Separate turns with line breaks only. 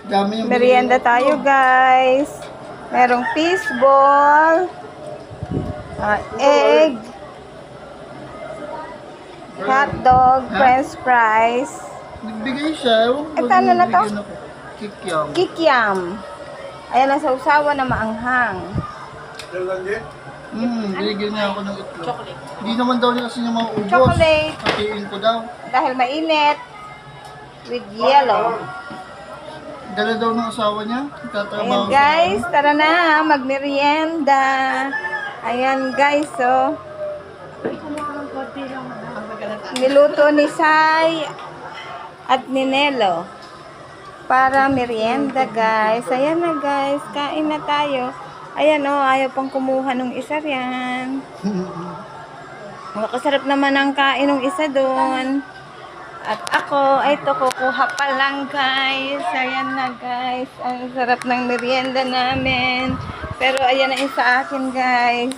Dami yung
Merienda tayo, guys. Merong fishball, egg, hotdog, french fries,
Nagbigay siya. Ewan ko
ano na to?
nabigyan ako. Kikyam.
kikiam. Ayan ang sausawa na maanghang.
Binigyan niya ako ng itlog. Chocolate. Hindi naman daw niya kasi niya maubos.
Chocolate.
Hatiin ko daw.
Dahil mainit. With yellow.
Dala daw ng asawa niya.
Ayan guys, tara na, magmerienda. Ayan guys, so. Niluto ni Sai at ni Nelo. Para merienda guys. Ayan na guys, kain na tayo. Ayan o, ayaw pang kumuha nung isa riyan. Makasarap naman ang kain ng isa doon. At ako, ay ito, kukuha pa lang guys. Ayan na guys. Ang sarap ng merienda namin. Pero ayan na yung sa akin guys.